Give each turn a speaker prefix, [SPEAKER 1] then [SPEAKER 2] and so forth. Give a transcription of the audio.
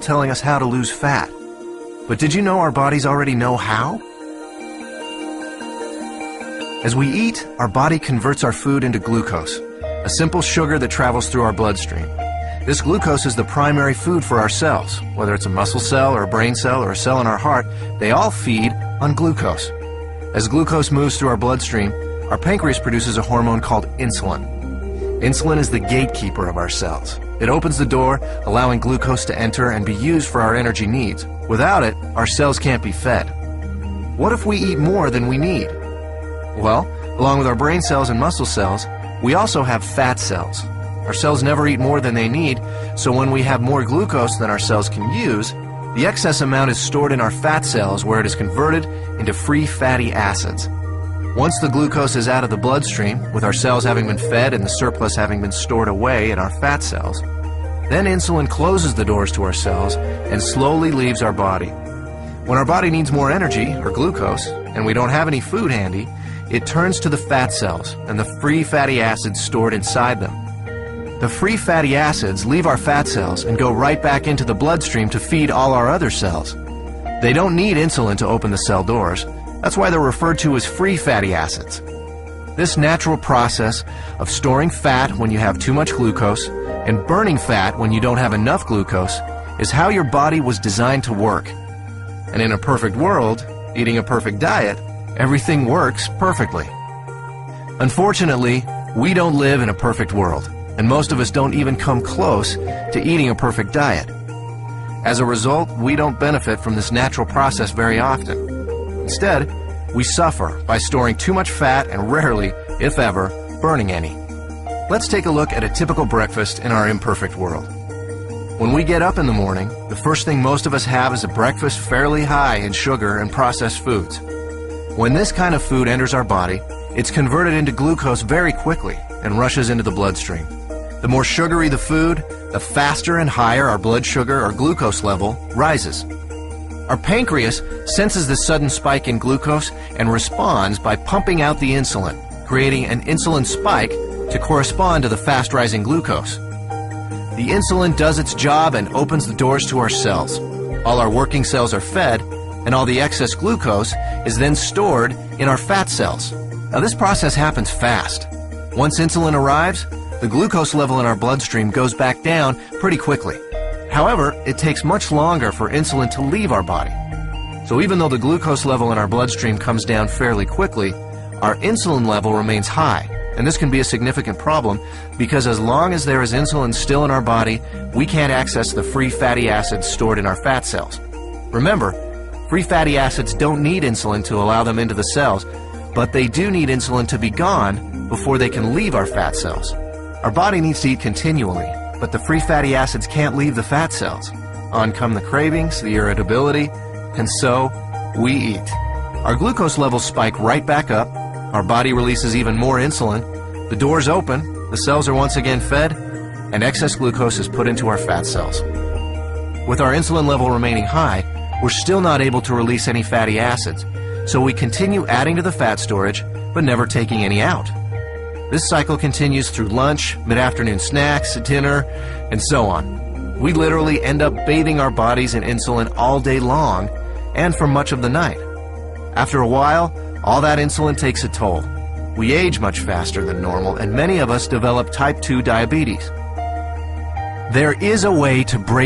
[SPEAKER 1] telling us how to lose fat. But did you know our bodies already know how? As we eat, our body converts our food into glucose, a simple sugar that travels through our bloodstream. This glucose is the primary food for our cells. Whether it's a muscle cell or a brain cell or a cell in our heart, they all feed on glucose. As glucose moves through our bloodstream, our pancreas produces a hormone called insulin. Insulin is the gatekeeper of our cells. It opens the door, allowing glucose to enter and be used for our energy needs. Without it, our cells can't be fed. What if we eat more than we need? Well, along with our brain cells and muscle cells, we also have fat cells. Our cells never eat more than they need, so when we have more glucose than our cells can use, the excess amount is stored in our fat cells where it is converted into free fatty acids. Once the glucose is out of the bloodstream, with our cells having been fed and the surplus having been stored away in our fat cells, then insulin closes the doors to our cells and slowly leaves our body. When our body needs more energy, or glucose, and we don't have any food handy, it turns to the fat cells and the free fatty acids stored inside them. The free fatty acids leave our fat cells and go right back into the bloodstream to feed all our other cells. They don't need insulin to open the cell doors. That's why they're referred to as free fatty acids. This natural process of storing fat when you have too much glucose and burning fat when you don't have enough glucose is how your body was designed to work. And in a perfect world, eating a perfect diet, everything works perfectly. Unfortunately, we don't live in a perfect world, and most of us don't even come close to eating a perfect diet. As a result, we don't benefit from this natural process very often. Instead, we suffer by storing too much fat and rarely, if ever, burning any. Let's take a look at a typical breakfast in our imperfect world. When we get up in the morning, the first thing most of us have is a breakfast fairly high in sugar and processed foods. When this kind of food enters our body, it's converted into glucose very quickly and rushes into the bloodstream. The more sugary the food, the faster and higher our blood sugar or glucose level rises. Our pancreas senses this sudden spike in glucose and responds by pumping out the insulin, creating an insulin spike to correspond to the fast-rising glucose. The insulin does its job and opens the doors to our cells. All our working cells are fed, and all the excess glucose is then stored in our fat cells. Now, this process happens fast. Once insulin arrives, the glucose level in our bloodstream goes back down pretty quickly. However, it takes much longer for insulin to leave our body. So even though the glucose level in our bloodstream comes down fairly quickly, our insulin level remains high. And this can be a significant problem because as long as there is insulin still in our body, we can't access the free fatty acids stored in our fat cells. Remember, free fatty acids don't need insulin to allow them into the cells, but they do need insulin to be gone before they can leave our fat cells. Our body needs to eat continually, but the free fatty acids can't leave the fat cells. On come the cravings, the irritability, and so we eat. Our glucose levels spike right back up, our body releases even more insulin, the doors open, the cells are once again fed, and excess glucose is put into our fat cells. With our insulin level remaining high, we're still not able to release any fatty acids, so we continue adding to the fat storage, but never taking any out. This cycle continues through lunch, mid-afternoon snacks, dinner, and so on. We literally end up bathing our bodies in insulin all day long and for much of the night. After a while, all that insulin takes a toll. We age much faster than normal, and many of us develop type 2 diabetes. There is a way to break